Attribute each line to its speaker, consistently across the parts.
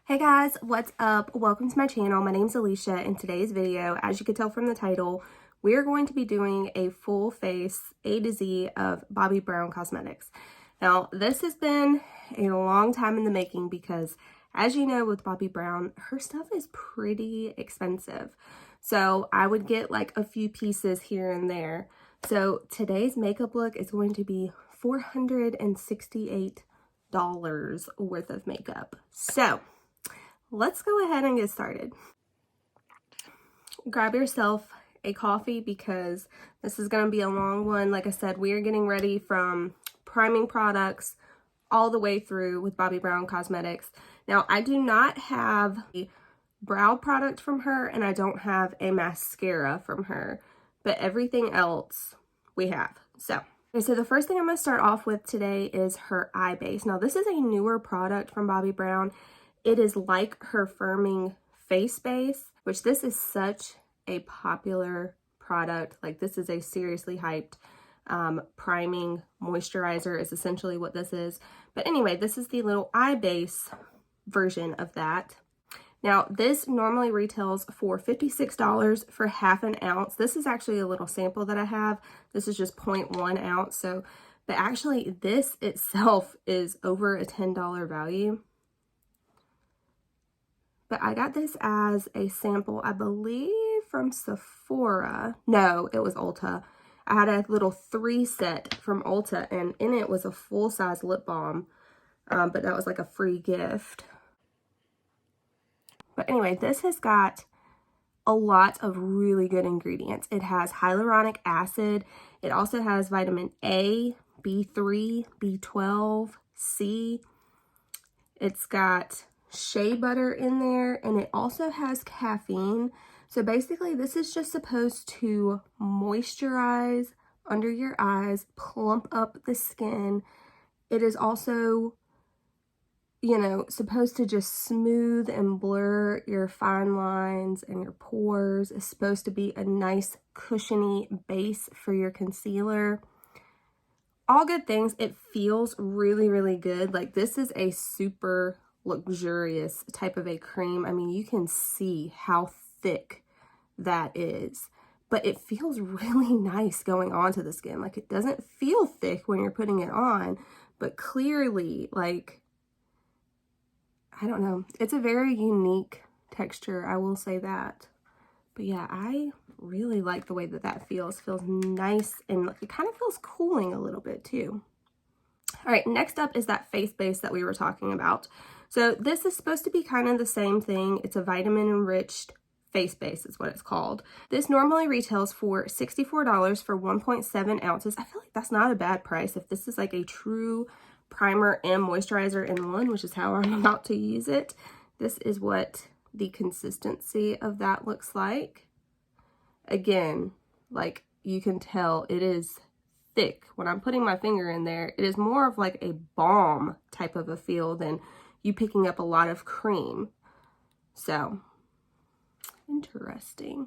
Speaker 1: Hey guys, what's up? Welcome to my channel. My name's Alicia. In today's video, as you can tell from the title, we're going to be doing a full face A to Z of Bobbi Brown cosmetics. Now, this has been a long time in the making because, as you know, with Bobbi Brown, her stuff is pretty expensive. So I would get like a few pieces here and there. So today's makeup look is going to be $468 worth of makeup. So let's go ahead and get started. Grab yourself a coffee because this is going to be a long one. Like I said, we are getting ready from priming products all the way through with Bobbi Brown Cosmetics. Now, I do not have a brow product from her and I don't have a mascara from her, but everything else we have. So the first thing I'm going to start off with today is her eye base. Now, this is a newer product from Bobbi Brown. It is like her firming face base, which this is such a popular product. Like, this is a seriously hyped priming moisturizer is essentially what this is. But anyway, this is the little eye base version of that. Now, this normally retails for $56 for half an ounce. This is actually a little sample that I have. This is just 0.1 ounce. So, but actually this itself is over a $10 value. But I got this as a sample, I believe, from Sephora. No, it was Ulta. I had a little 3 set from Ulta, and in it was a full-size lip balm. But that was like a free gift. But anyway, this has got a lot of really good ingredients. It has hyaluronic acid. It also has vitamin A, B3, B12, C. It's got shea butter in there, and it also has caffeine. So basically this is just supposed to moisturize under your eyes, plump up the skin. It is also, you know, supposed to just smooth and blur your fine lines and your pores. It's supposed to be a nice cushiony base for your concealer. All good things. It feels really, really good. Like, this is a super luxurious type of a cream. I mean, you can see how thick that is, but it feels really nice going onto the skin. Like, it doesn't feel thick when you're putting it on, but clearly, like, I don't know, it's a very unique texture, I will say that. But yeah, I really like the way that that feels nice, and it kind of feels cooling a little bit too. All right, next up is that face base that we were talking about. So this is supposed to be kind of the same thing. It's a vitamin enriched face base is what it's called. This normally retails for $64 for 1.7 ounces. I feel like that's not a bad price if this is like a true primer and moisturizer in one, which is how I'm about to use it. This is what the consistency of that looks like. Again, like, you can tell it is thick. When I'm putting my finger in there, it is more of like a balm type of a feel than you picking up a lot of cream. So, interesting.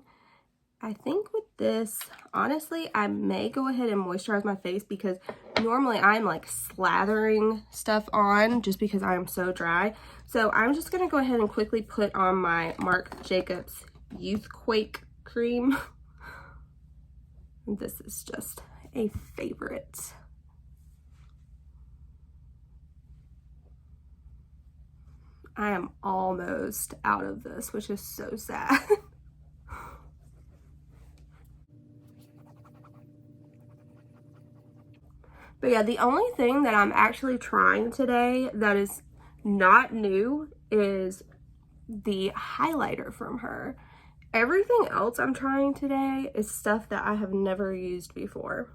Speaker 1: I think with this, honestly, I may go ahead and moisturize my face because normally I'm like slathering stuff on just because I am so dry. So I'm just going to go ahead and quickly put on my Marc Jacobs Youthquake cream. This is just a favorite. I am almost out of this, which is so sad. But yeah, the only thing that I'm actually trying today that is not new is the highlighter from her. Everything else I'm trying today is stuff that I have never used before.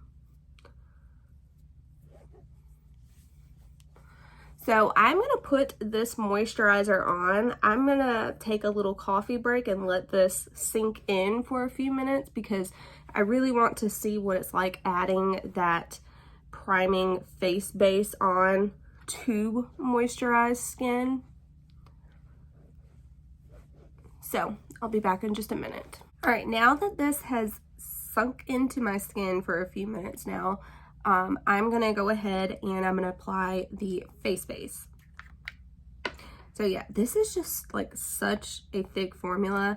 Speaker 1: So I'm going to put this moisturizer on. I'm going to take a little coffee break and let this sink in for a few minutes because I really want to see what it's like adding that priming face base on to moisturized skin. So I'll be back in just a minute. All right, now that this has sunk into my skin for a few minutes now, I'm gonna go ahead and I'm gonna apply the face base. So yeah, this is just like such a thick formula.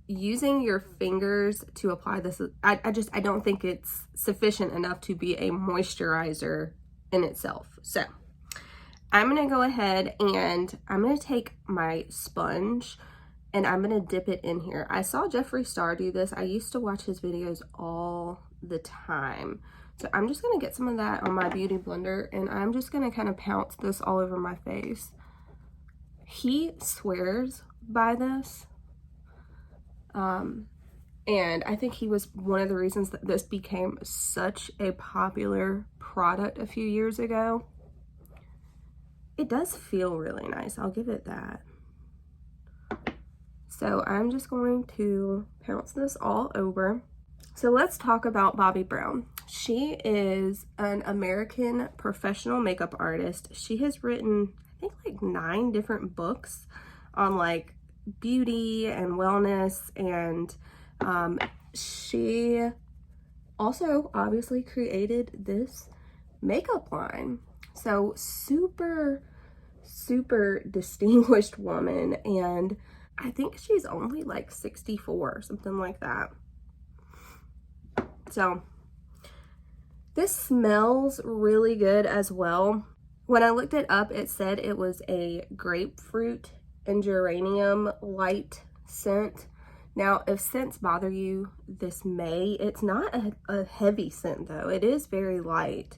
Speaker 1: Using your fingers to apply this, I don't think it's sufficient enough to be a moisturizer in itself. So I'm gonna go ahead and I'm gonna take my sponge and I'm gonna dip it in here. I saw Jeffree Star do this. I used to watch his videos all the time. So I'm just gonna get some of that on my beauty blender and I'm just gonna kind of pounce this all over my face. He swears by this. And I think he was one of the reasons that this became such a popular product a few years ago. It does feel really nice, I'll give it that. So I'm just going to pounce this all over. So let's talk about Bobbi Brown. She is an American professional makeup artist. She has written, I think, like 9 different books on like beauty and wellness, and she also obviously created this makeup line. So super distinguished woman, and I think she's only like 64, something like that. So this smells really good as well. When I looked it up, it said it was a grapefruit and geranium light scent. Now, if scents bother you, this may. It's not a heavy scent though. It is very light.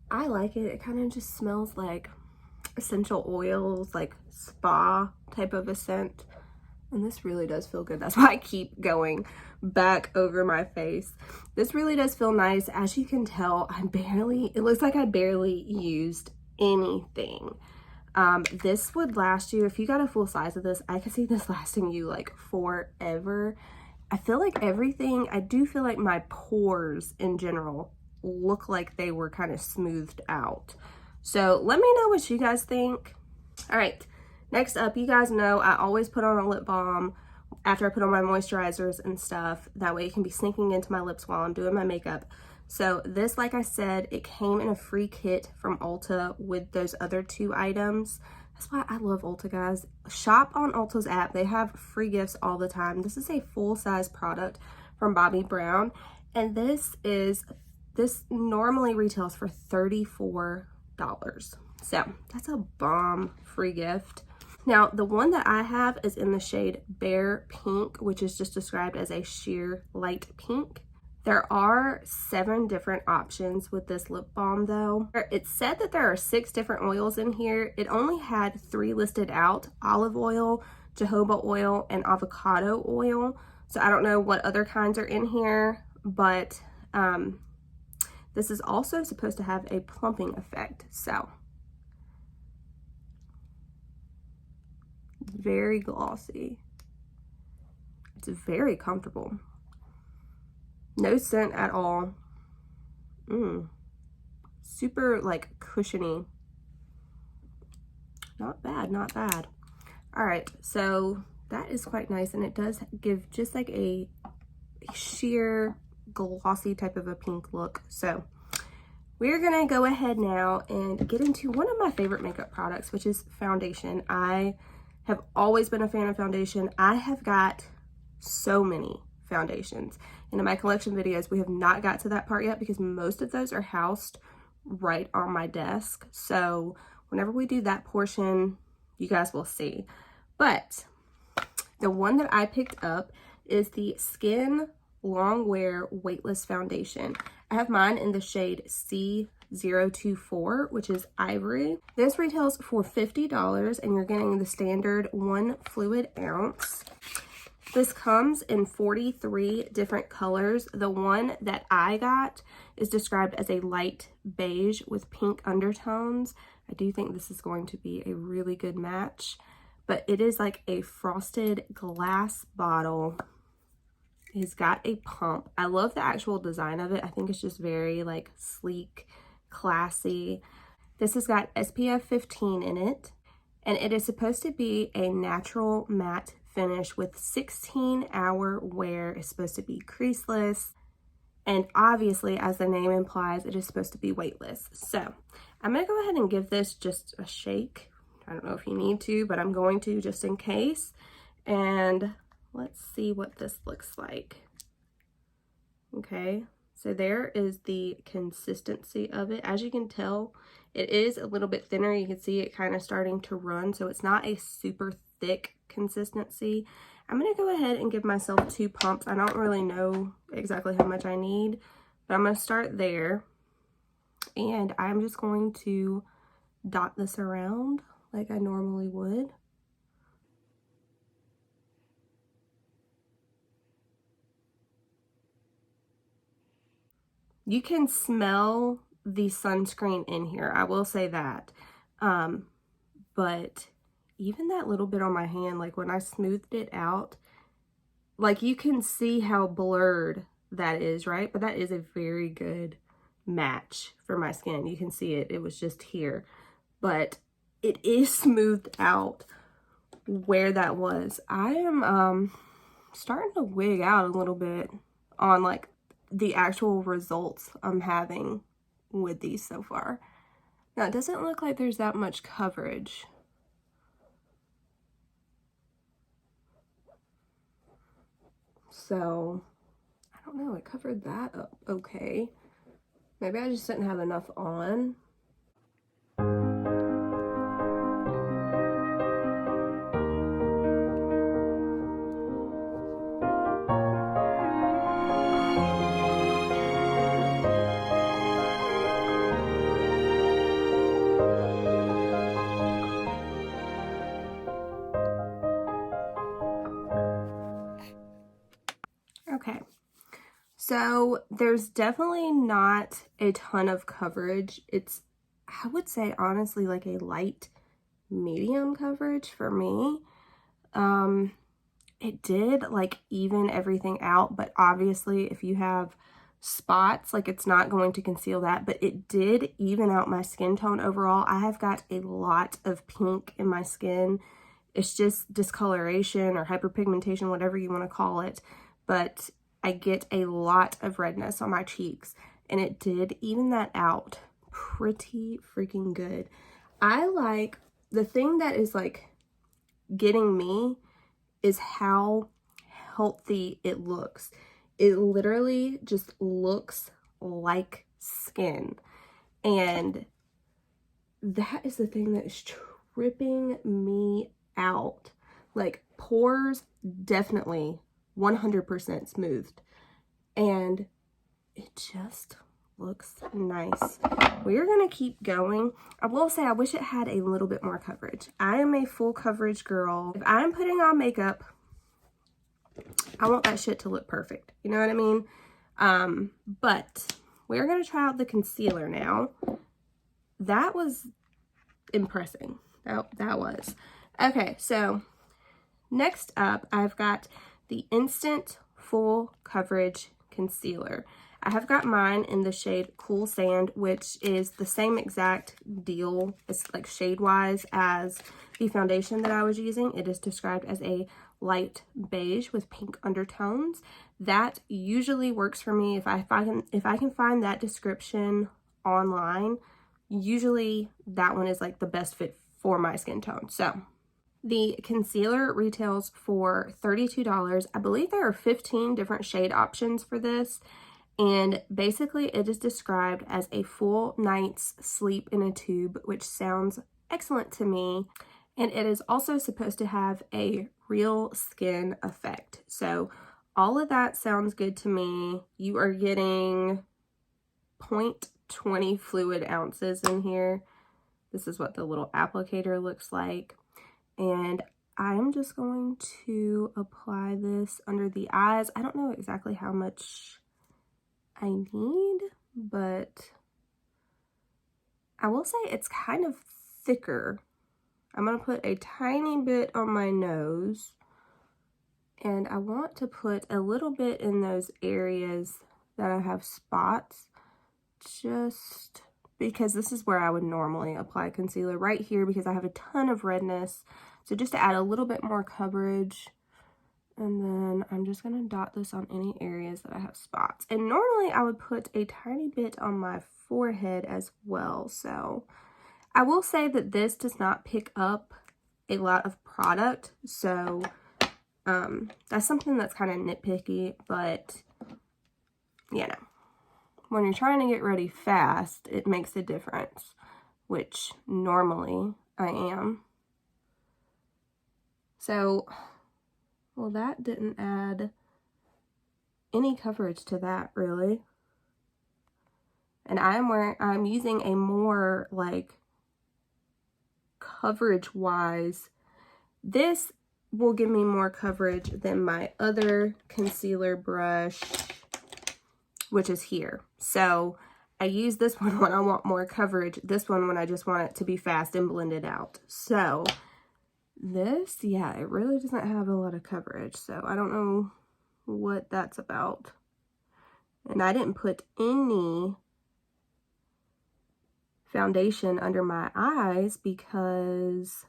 Speaker 1: I like it. It kind of just smells like essential oils, like spa type of a scent. And this really does feel good. That's why I keep going back over my face. This really does feel nice. As you can tell, it looks like I barely used anything. This would last you, if you got a full size of this, I could see this lasting you like forever. I feel like I do feel like my pores in general look like they were kind of smoothed out. So let me know what you guys think. All right, next up, you guys know I always put on a lip balm after I put on my moisturizers and stuff. That way it can be sinking into my lips while I'm doing my makeup. So this, like I said, it came in a free kit from Ulta with those other 2 items. That's why I love Ulta, guys. Shop on Ulta's app. They have free gifts all the time. This is a full-size product from Bobbi Brown. And this normally retails for $34. So that's a bomb free gift. Now, the one that I have is in the shade Bare Pink, which is just described as a sheer light pink. There are 7 different options with this lip balm though. It said that there are 6 different oils in here. It only had 3 listed out: olive oil, jojoba oil, and avocado oil. So I don't know what other kinds are in here, but this is also supposed to have a plumping effect. So very glossy. It's very comfortable. No scent at all. Super like cushiony. Not bad, not bad. All right, so that is quite nice, and it does give just like a sheer glossy type of a pink look. So we're gonna go ahead now and get into one of my favorite makeup products, which is foundation. I have always been a fan of foundation. I have got so many foundations, and in my collection videos we have not got to that part yet because most of those are housed right on my desk. So whenever we do that portion, you guys will see. But the one that I picked up is the Skin Long Wear Weightless Foundation. I have mine in the shade C024, which is ivory. This retails for $50, and you're getting the standard 1 fluid ounce. This comes in 43 different colors. The one that I got is described as a light beige with pink undertones. I do think this is going to be a really good match, but it is like a frosted glass bottle. It's got a pump. I love the actual design of it. I think it's just very like sleek, classy. This has got SPF 15 in it, and it is supposed to be a natural matte finish with 16-hour wear. It's supposed to be creaseless, and obviously, as the name implies, it is supposed to be weightless. So I'm gonna go ahead and give this just a shake I don't know if you need to, but I'm going to just in case. And let's see what this looks like. Okay, so there is the consistency of it. As you can tell, it is a little bit thinner. You can see it kind of starting to run, so it's not a super thick consistency. I'm going to go ahead and give myself 2 pumps. I don't really know exactly how much I need, but I'm going to start there. And I'm just going to dot this around like I normally would. You can smell the sunscreen in here, I will say that. But even that little bit on my hand, like when I smoothed it out, like you can see how blurred that is, right? But that is a very good match for my skin. You can see it, it was just here. But it is smoothed out where that was. I am starting to wig out a little bit on like the actual results I'm having with these so far. Now, it doesn't look like there's that much coverage. So, I don't know, it covered that up okay. Maybe I just didn't have enough on. Okay, so there's definitely not a ton of coverage. It's, I would say honestly, like a light medium coverage for me. It did like even everything out, but obviously if you have spots, like it's not going to conceal that, but it did even out my skin tone overall. I have got a lot of pink in my skin. It's just discoloration or hyperpigmentation, whatever you want to call it, but I get a lot of redness on my cheeks, and it did even that out pretty freaking good. I like, the thing that is like getting me is how healthy it looks. It literally just looks like skin, and that is the thing that is tripping me out. Like pores definitely 100% smoothed, and it just looks nice. We're gonna keep going. I will say I wish it had a little bit more coverage. I am a full coverage girl. If I'm putting on makeup, I want that shit to look perfect. You know what I mean? But we're gonna try out the concealer now. That was impressing. That was. Okay, so next up, I've got the Instant Full Coverage Concealer. I have got mine in the shade Cool Sand, which is the same exact deal. It's like shade-wise as the foundation that I was using. It is described as a light beige with pink undertones. That usually works for me. If I can find that description online, usually that one is like the best fit for my skin tone. So the concealer retails for $32. I believe there are 15 different shade options for this, and basically it is described as a full night's sleep in a tube, which sounds excellent to me. And it is also supposed to have a real skin effect. So all of that sounds good to me. You are getting 0.20 fluid ounces in here. This is what the little applicator looks like. And I'm just going to apply this under the eyes. I don't know exactly how much I need, but I will say it's kind of thicker. I'm going to put a tiny bit on my nose, and I want to put a little bit in those areas that I have spots, just because this is where I would normally apply concealer, right here, because I have a ton of redness. So just to add a little bit more coverage, and then I'm just going to dot this on any areas that I have spots. And normally I would put a tiny bit on my forehead as well. So I will say that this does not pick up a lot of product, so that's something that's kind of nitpicky, but you know, when you're trying to get ready fast, it makes a difference, which normally I am. So, well, that didn't add any coverage to that, really. And I'm using a more, like, coverage-wise, this will give me more coverage than my other concealer brush, which is here. So I use this one when I want more coverage, this one when I just want it to be fast and blend it out. So this, yeah, it really doesn't have a lot of coverage, so I don't know what that's about. And I didn't put any foundation under my eyes because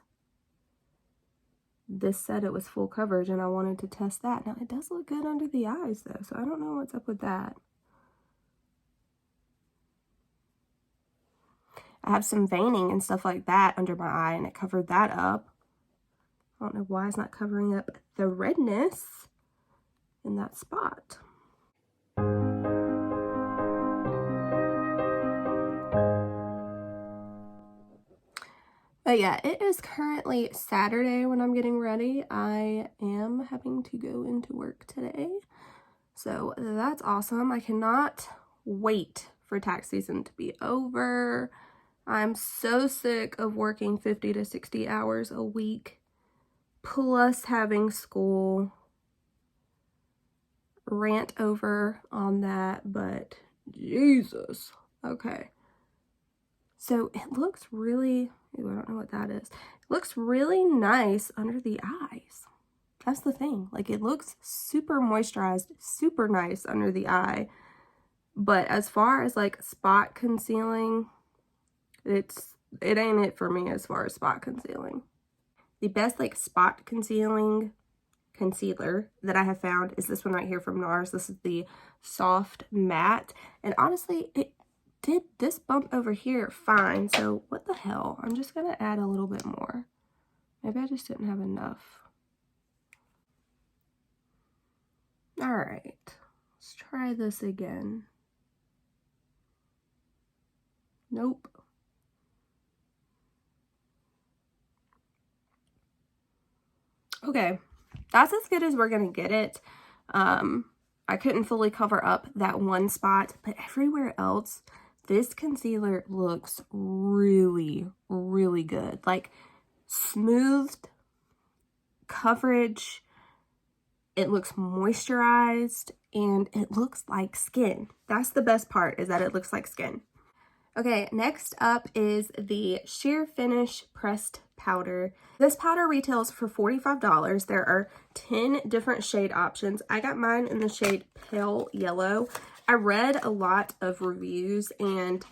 Speaker 1: this said it was full coverage and I wanted to test that. Now it does look good under the eyes though, so I don't know what's up with that. I have some veining and stuff like that under my eye and it covered that up. I don't know why it's not covering up the redness in that spot. But yeah, it is currently Saturday when I'm getting ready. I am having to go into work today. So that's awesome. I cannot wait for tax season to be over. I'm so sick of working 50 to 60 hours a week, plus having school. Rant over on that, but Jesus. Okay. So it looks really, ooh, I don't know what that is. It looks really nice under the eyes. That's the thing. Like, it looks super moisturized, super nice under the eye. But as far as like spot concealing, it ain't it for me as far as spot concealing. The best like spot concealing concealer that I have found is this one right here from NARS. This is the Soft Matte. And honestly, it did this bump over here fine. So what the hell? I'm just going to add a little bit more. Maybe I just didn't have enough. All right. Let's try this again. Nope. Okay. That's as good as we're going to get it. I couldn't fully cover up that one spot, but everywhere else, this concealer looks really, really good. Like, smoothed coverage. It looks moisturized, and it looks like skin. That's the best part, is that it looks like skin. Okay, next up is the Sheer Finish Pressed Powder. This powder retails for $45. There are 10 different shade options. I got mine in the shade Pale Yellow. I read a lot of reviews, and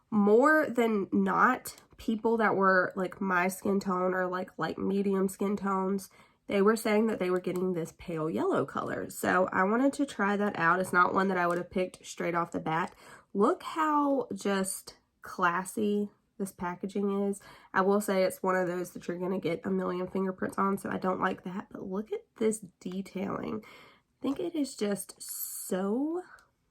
Speaker 1: more than not, people that were like my skin tone or like medium skin tones, they were saying that they were getting this pale yellow color. So I wanted to try that out. It's not one that I would have picked straight off the bat. Look how just classy this packaging is. I will say it's one of those that you're going to get a million fingerprints on, so I don't like that. But look at this detailing. I think it is just so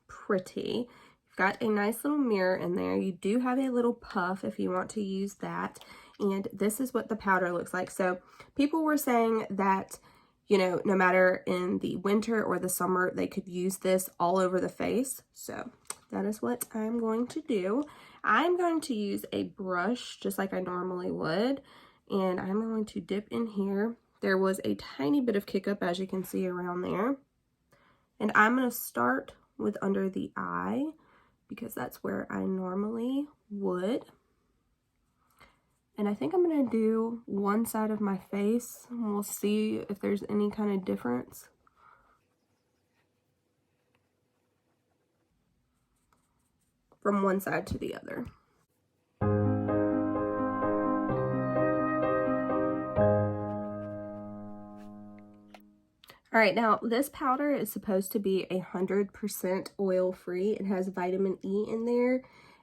Speaker 1: pretty. You've got a nice little mirror in there. You do have a little puff if you want to use that. And this is what the powder looks like. So people were saying that, you know, no matter in the winter or the summer, they could use this all over the face. So that is what I'm going to do. I'm going to use a brush just like I normally would, and I'm going to dip in here. There was a tiny bit of kick up, as you can see around there. And I'm going to start with under the eye because that's where I normally would. And I think I'm going to do one side of my face, and we'll see if there's any kind of difference. From one side to the other. All right, now this powder is supposed to be 100% oil free. It has vitamin E in there,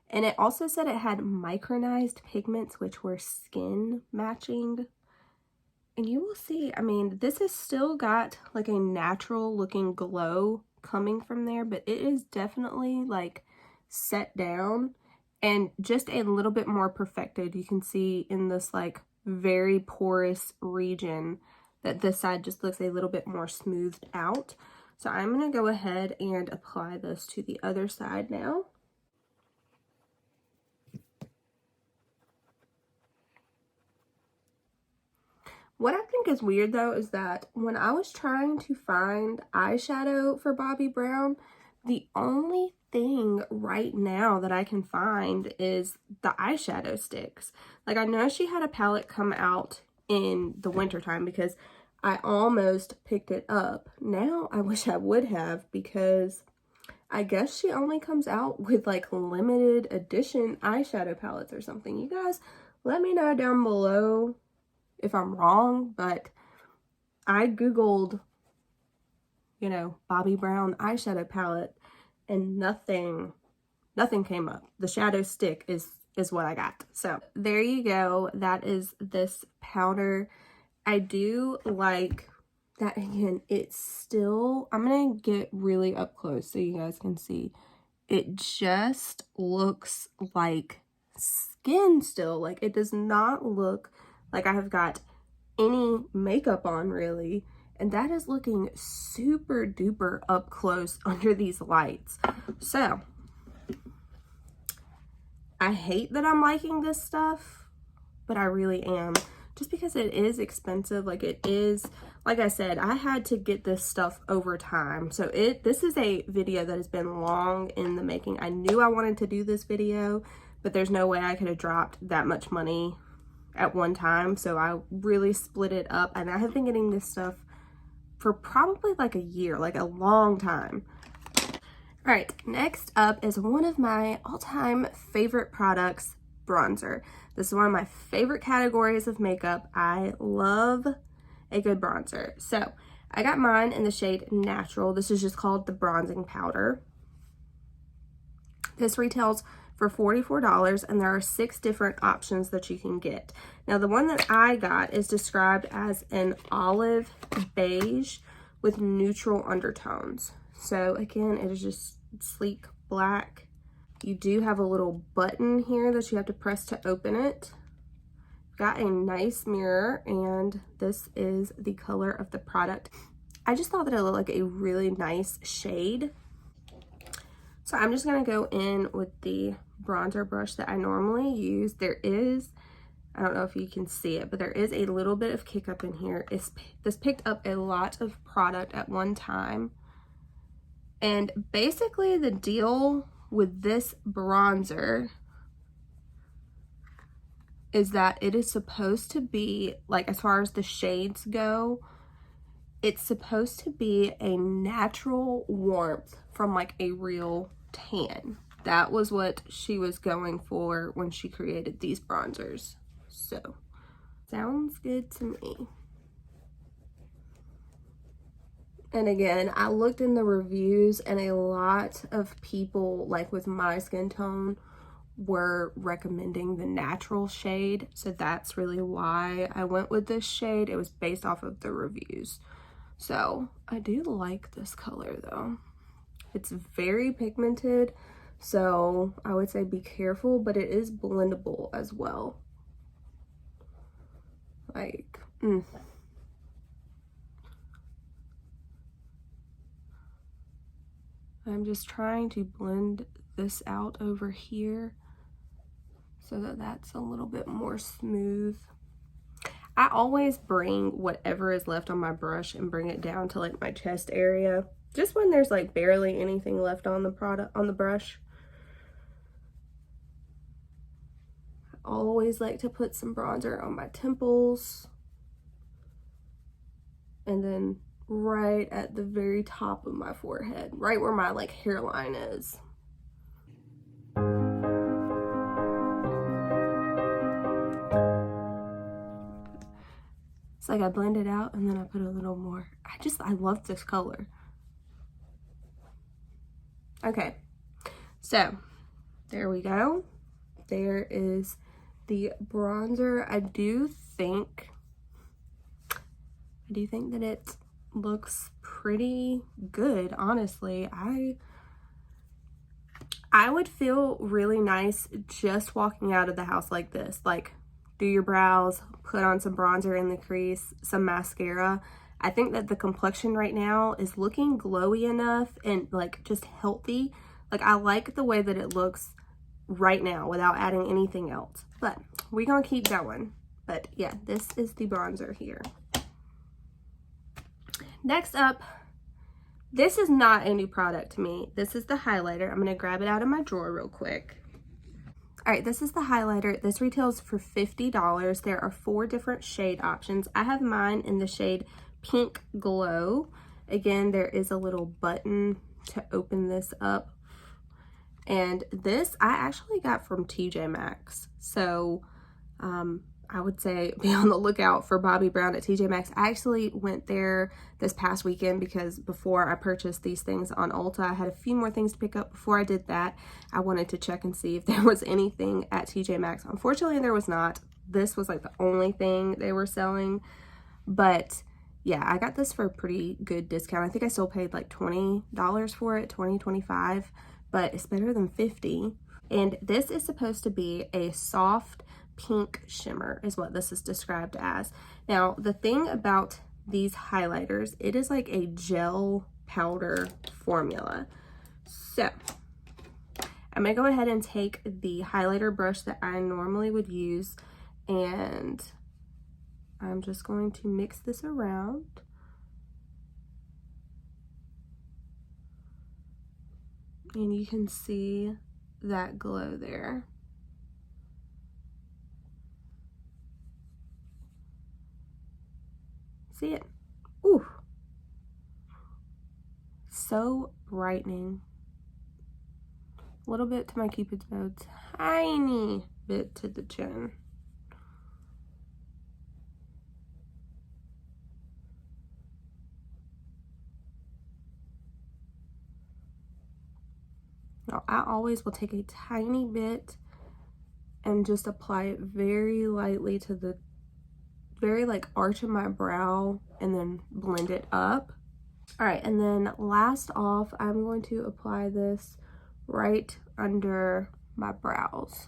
Speaker 1: And it also said it had micronized pigments, which were skin matching. And you will see, I mean, this has still got like a natural looking glow coming from there, but it is definitely like set down and just a little bit more perfected. You can see in this like very porous region that this side just looks a little bit more smoothed out. So I'm going to go ahead and apply this to the other side now. What I think is weird though is that when I was trying to find eyeshadow for Bobbi Brown, the only thing right now that I can find is the eyeshadow sticks. Like, I know she had a palette come out in the wintertime because I almost picked it up. Now I wish I would have, because I guess she only comes out with like limited edition eyeshadow palettes or something. You guys, let me know down below if I'm wrong, but I googled, you know, Bobbi Brown eyeshadow palette and nothing came up. The shadow stick is what I got. So there you go. That is this powder. I do like that. Again, it's still, I'm gonna get really up close so you guys can see. It just looks like skin still. Like, it does not look like I have got any makeup on really, and that is looking super duper up close under these lights. So I hate that I'm liking this stuff, but I really am, just because it is expensive. Like, it is, like I said, I had to get this stuff over time. So this is a video that has been long in the making. I knew I wanted to do this video, but there's no way I could have dropped that much money at one time. So I really split it up, and I have been getting this stuff for probably like a year, like a long time. All right, next up is one of my all-time favorite products, bronzer. This is one of my favorite categories of makeup. I love a good bronzer. So I got mine in the shade Natural. This is just called the bronzing powder. This retails for $44, and there are 6 different options that you can get. Now, the one that I got is described as an olive beige with neutral undertones. So again, it is just sleek black. You do have a little button here that you have to press to open it. Got a nice mirror, and this is the color of the product. I just thought that it looked like a really nice shade. So I'm just gonna go in with the bronzer brush that I normally use. There is, I don't know if you can see it, but there is a little bit of kick up in here. This picked up a lot of product at one time. And basically the deal with this bronzer is that it is supposed to be, like, as far as the shades go, it's supposed to be a natural warmth from like a real tan. That was what she was going for when she created these bronzers. So, sounds good to me. And again, I looked in the reviews, and a lot of people, like with my skin tone, were recommending the natural shade. So that's really why I went with this shade. It was based off of the reviews. So I do like this color though. It's very pigmented, so I would say be careful, but it is blendable as well. Like, I'm just trying to blend this out over here so that that's a little bit more smooth. I always bring whatever is left on my brush and bring it down to like my chest area, just when there's like barely anything left on the brush. I always like to put some bronzer on my temples, and then right at the very top of my forehead, right where my like hairline is. It's like I blend it out and then I put a little more. I love this color. Okay, so There we go. There is the bronzer. I do think that it looks pretty good, honestly. I would feel really nice just walking out of the house like this. Like, do your brows, put on some bronzer in the crease, some mascara. I think that the complexion right now is looking glowy enough and like just healthy. Like, I like the way that it looks right now without adding anything else. But we're gonna keep going. But yeah, this is the bronzer here. Next up, this is not a new product to me. This is the highlighter. I'm gonna grab it out of my drawer real quick. All right, this is the highlighter. This retails for $50. There are 4 different shade options. I have mine in the shade Pink Glow. Again, there is a little button to open this up. And this I actually got from TJ Maxx. So I would say be on the lookout for Bobbi Brown at TJ Maxx. I actually went there this past weekend because before I purchased these things on Ulta, I had a few more things to pick up. Before I did that, I wanted to check and see if there was anything at TJ Maxx. Unfortunately, there was not. This was like the only thing they were selling. But yeah, I got this for a pretty good discount. I think I still paid like $20 for it, $20, $25, but it's better than $50. And this is supposed to be a soft pink shimmer is what this is described as. Now, the thing about these highlighters, it is like a gel powder formula. So I'm gonna go ahead and take the highlighter brush that I normally would use, and I'm just going to mix this around. And you can see that glow there. See it? Ooh. So brightening. A little bit to my cupid's bow, tiny bit to the chin. Now, I always will take a tiny bit and just apply it very lightly to the very like arch of my brow and then blend it up. All right, and then last off, I'm going to apply this right under my brows.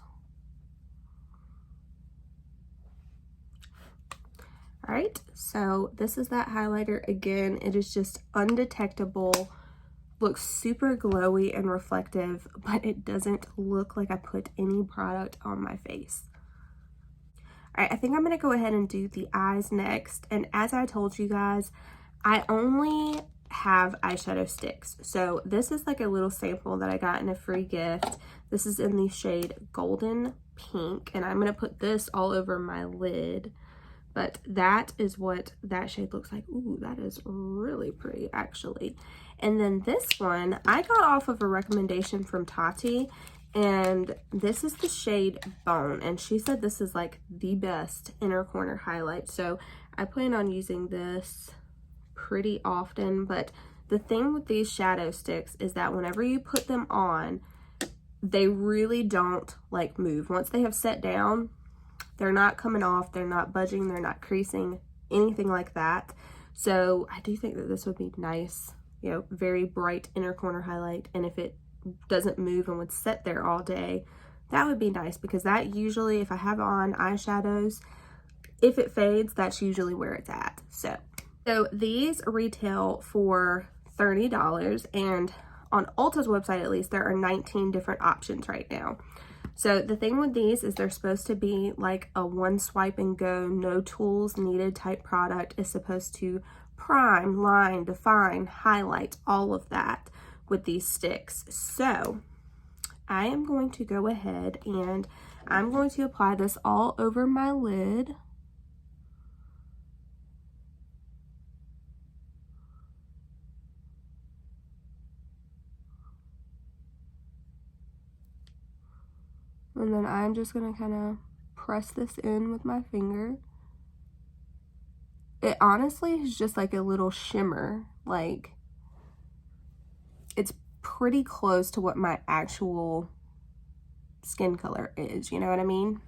Speaker 1: All right, so this is that highlighter. Again, it is just undetectable, looks super glowy and reflective, but it doesn't look like I put any product on my face. All right, I think I'm gonna go ahead and do the eyes next. And as I told you guys, I only have eyeshadow sticks. So this is like a little sample that I got in a free gift. This is in the shade Golden Pink, and I'm gonna put this all over my lid. But that is what that shade looks like. Ooh, that is really pretty, actually. And then this one, I got off of a recommendation from Tati, and this is the shade Bone, and she said this is like the best inner corner highlight. So I plan on using this pretty often. But the thing with these shadow sticks is that whenever you put them on, they really don't like move. Once they have set down, they're not coming off, they're not budging, they're not creasing, anything like that. So I do think that this would be nice, you know, very bright inner corner highlight. And if it doesn't move and would sit there all day, that would be nice, because that usually, if I have on eyeshadows, if it fades, that's usually where it's at. So these retail for $30, and on Ulta's website, at least, there are 19 different options right now. So the thing with these is they're supposed to be like a one swipe and go, no tools needed type product. Is supposed to prime, line, define, highlight, all of that with these sticks. So I am going to go ahead and I'm going to apply this all over my lid. And then I'm just gonna kind of press this in with my finger. It honestly is just like a little shimmer. Like, it's pretty close to what my actual skin color is, you know what I mean?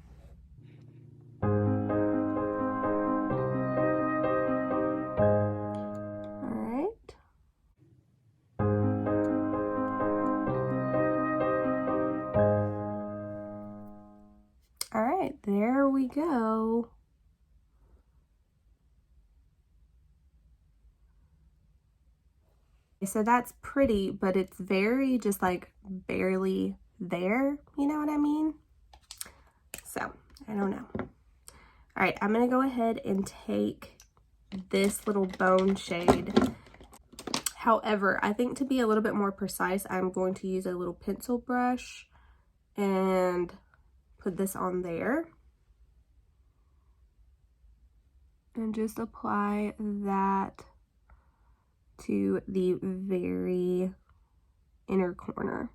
Speaker 1: All right, there we go. So that's pretty, but it's very just like barely there, you know what I mean? So, I don't know. All right, I'm gonna go ahead and take this little bone shade. However, I think to be a little bit more precise, I'm going to use a little pencil brush and put this on there. And just apply that to the very inner corner.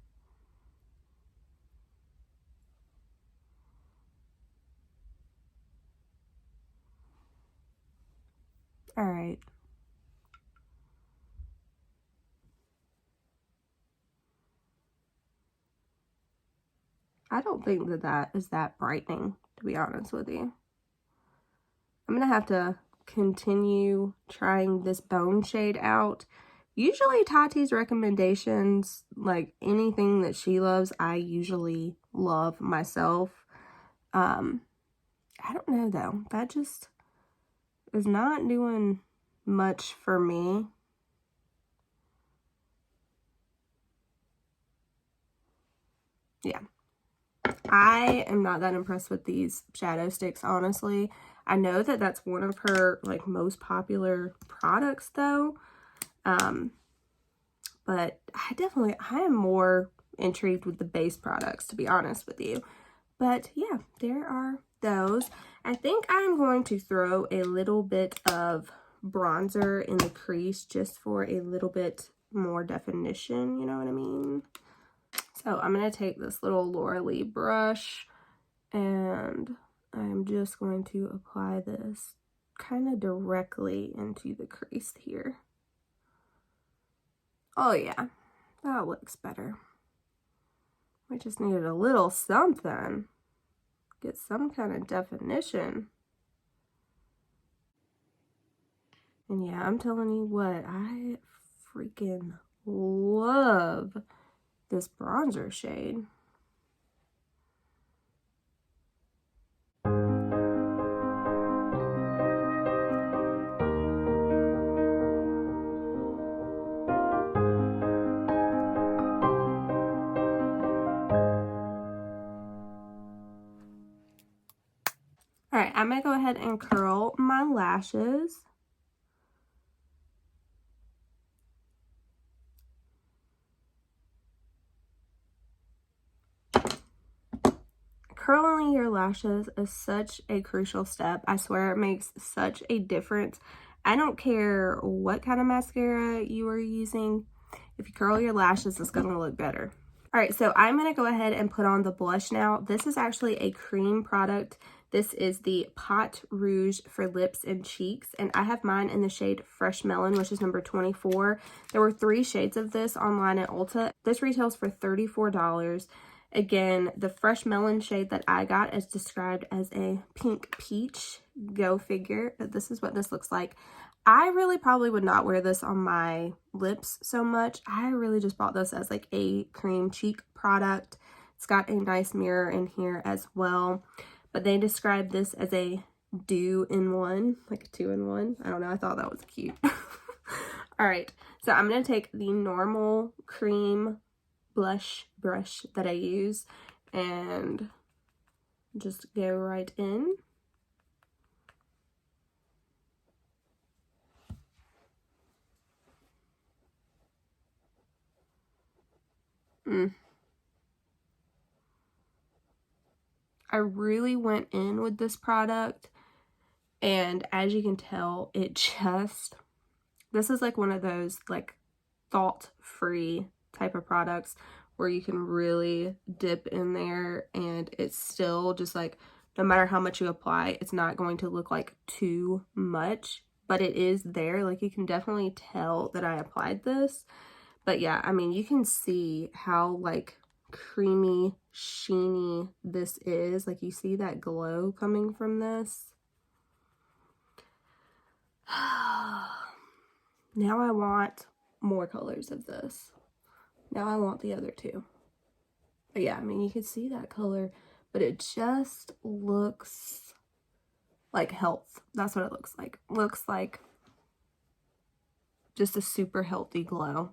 Speaker 1: All right. I don't think that that is that brightening, to be honest with you. I'm gonna have to continue trying this bone shade out. Usually Tati's recommendations, like anything that she loves, I usually love myself. I don't know though, that just is not doing much for me. Yeah. I am not that impressed with these shadow sticks, honestly. I know that that's one of her like most popular products though. But I am more intrigued with the base products, to be honest with you. But yeah, there are those. I think I'm going to throw a little bit of bronzer in the crease just for a little bit more definition, you know what I mean? So I'm going to take this little Laura Lee brush and I'm just going to apply this kind of directly into the crease here. Oh yeah, that looks better. We just needed a little something. Get some kind of definition. And yeah, I'm telling you what, I freaking love this bronzer shade. All right, I'm gonna go ahead and curl my lashes. Curling your lashes is such a crucial step. I swear it makes such a difference. I don't care what kind of mascara you are using. If you curl your lashes, it's gonna look better. All right, so I'm gonna go ahead and put on the blush now. This is actually a cream product. This is the Pot Rouge for lips and cheeks, and I have mine in the shade Fresh Melon, which is number 24. There were 3 shades of this online at Ulta. This retails for $34. Again, the Fresh Melon shade that I got is described as a pink peach. Go figure, but this is what this looks like. I really probably would not wear this on my lips so much. I really just bought this as like a cream cheek product. It's got a nice mirror in here as well, but they describe this as a do-in-one, like a 2-in-1. I don't know, I thought that was cute. All right, so I'm gonna take the normal cream blush brush that I use and just go right in. I really went in with this product, and as you can tell, this is like one of those like thought-free type of products where you can really dip in there and it's still just like, no matter how much you apply, it's not going to look like too much, but it is there. Like you can definitely tell that I applied this. But yeah, I mean, you can see how like creamy sheeny this is. Like, you see that glow coming from this? Now I want more colors of this. Now I want the other two. But yeah, I mean, you can see that color, but it just looks like health. That's what it looks like. Looks like just a super healthy glow.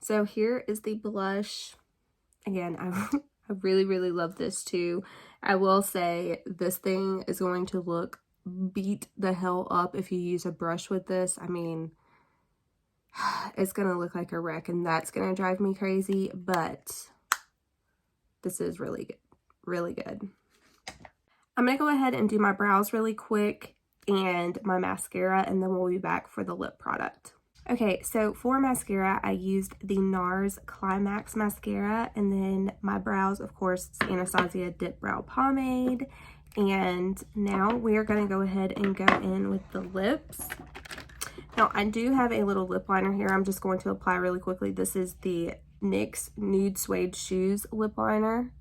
Speaker 1: So here is the blush. Again, I really, really love this too. I will say this thing is going to look beat the hell up if you use a brush with this. I mean, it's gonna look like a wreck, and that's gonna drive me crazy, but this is really good, really good. I'm gonna go ahead and do my brows really quick and my mascara, and then we'll be back for the lip product. Okay, so for mascara, I used the NARS Climax mascara, and then my brows, of course, it's Anastasia Dip Brow Pomade. And now we are going to go ahead and go in with the lips. Now, I do have a little lip liner here. I'm just going to apply really quickly. This is the NYX Nude Suede Shoes lip liner.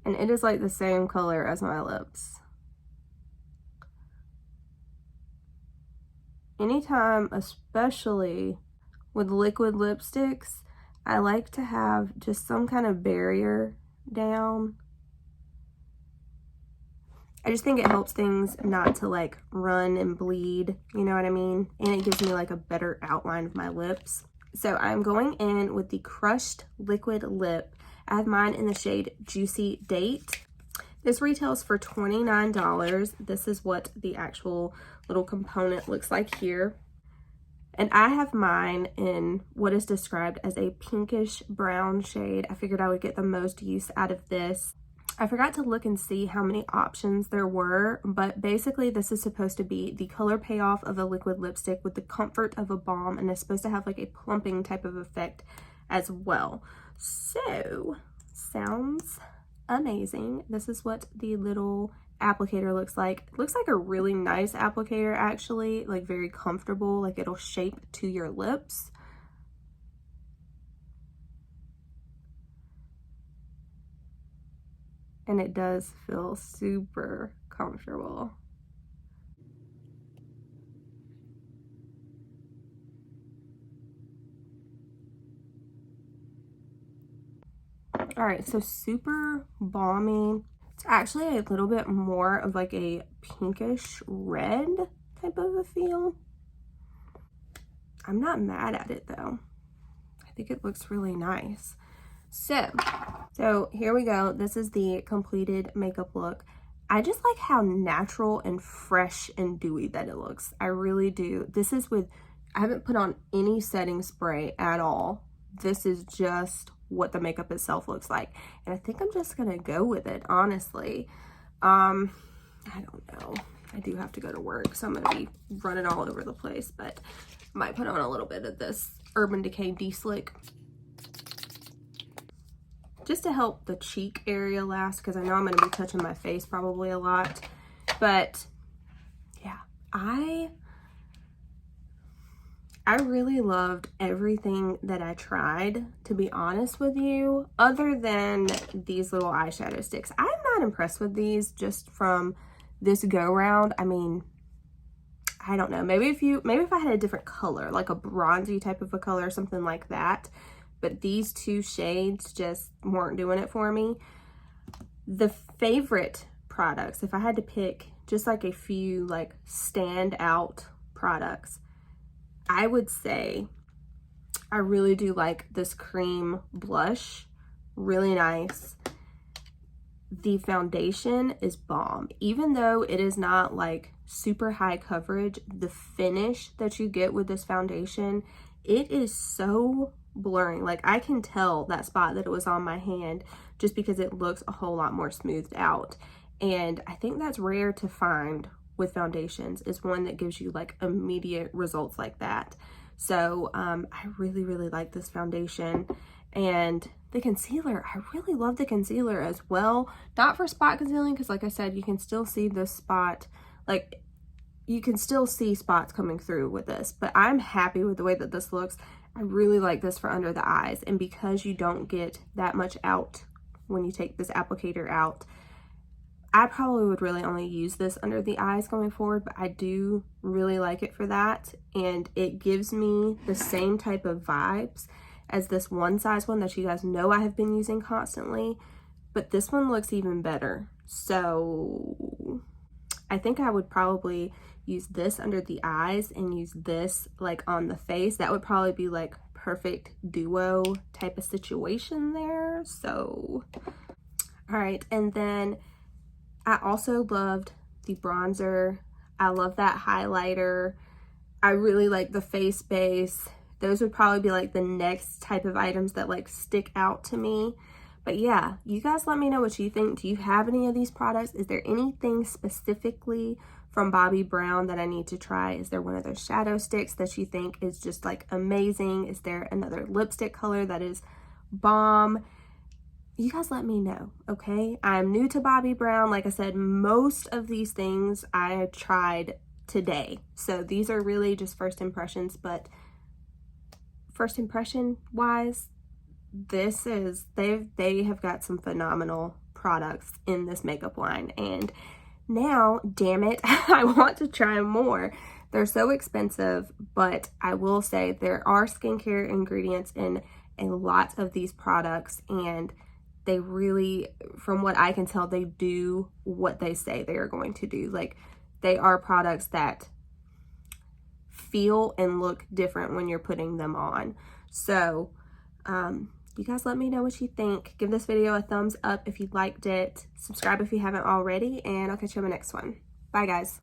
Speaker 1: And it is like the same color as my lips. Anytime, especially with liquid lipsticks, I like to have just some kind of barrier down. I just think it helps things not to like run and bleed, you know what I mean? And it gives me like a better outline of my lips. So I'm going in with the Crushed Liquid Lip. I have mine in the shade Juicy Date. This retails for $29. This is what the actual little component looks like here. And I have mine in what is described as a pinkish brown shade. I figured I would get the most use out of this. I forgot to look and see how many options there were, but basically this is supposed to be the color payoff of a liquid lipstick with the comfort of a balm, and it's supposed to have like a plumping type of effect as well. So, sounds amazing. This is what the little applicator looks like. It looks like a really nice applicator actually, like very comfortable, like it'll shape to your lips. And it does feel super comfortable. All right, so super balmy. It's actually a little bit more of like a pinkish red type of a feel. I'm not mad at it though. I think it looks really nice. So here we go. This is the completed makeup look. I just like how natural and fresh and dewy that it looks. I really do. This is with, I haven't put on any setting spray at all. This is just what the makeup itself looks like. And I think I'm just gonna go with it, honestly. I don't know. I do have to go to work, so I'm gonna be running all over the place, but I might put on a little bit of this Urban Decay De-Slick just to help the cheek area last, because I know I'm going to be touching my face probably a lot. But yeah, I really loved everything that I tried, to be honest with you, other than these little eyeshadow sticks. I'm not impressed with these just from this go round. I mean, I don't know, maybe if I had a different color, like a bronzy type of a color or something like that, but these two shades just weren't doing it for me. The favorite products, if I had to pick just like a few like standout products, I would say I really do like this cream blush, really nice. The foundation is bomb. Even though it is not like super high coverage, the finish that you get with this foundation, it is so blurring. Like, I can tell that spot that it was on my hand just because it looks a whole lot more smoothed out. And I think that's rare to find with foundations, is one that gives you like immediate results like that. So I really, really like this foundation. And the concealer, I really love the concealer as well. Not for spot concealing, because like I said, you can still see this spot, like you can still see spots coming through with this, but I'm happy with the way that this looks. I really like this for under the eyes, and because you don't get that much out when you take this applicator out, I probably would really only use this under the eyes going forward, but I do really like it for that, and it gives me the same type of vibes as this One Size one that you guys know I have been using constantly, but this one looks even better. So I think I would probably use this under the eyes and use this like on the face. That would probably be like perfect duo type of situation there. So, all right. And then I also loved the bronzer. I love that highlighter. I really like the face base. Those would probably be like the next type of items that like stick out to me. But yeah, you guys let me know what you think. Do you have any of these products? Is there anything specifically from Bobbi Brown that I need to try? Is there one of those shadow sticks that you think is just like amazing? Is there another lipstick color that is bomb? You guys let me know, okay? I'm new to Bobbi Brown. Like I said, most of these things I tried today. So these are really just first impressions, but first impression wise, this is, they have got some phenomenal products in this makeup line, and now, damn it, I want to try more. They're so expensive, but I will say there are skincare ingredients in a lot of these products, and they really, from what I can tell, they do what they say they are going to do. Like, they are products that feel and look different when you're putting them on. So, you guys let me know what you think. Give this video a thumbs up if you liked it. Subscribe if you haven't already, and I'll catch you on the next one. Bye, guys.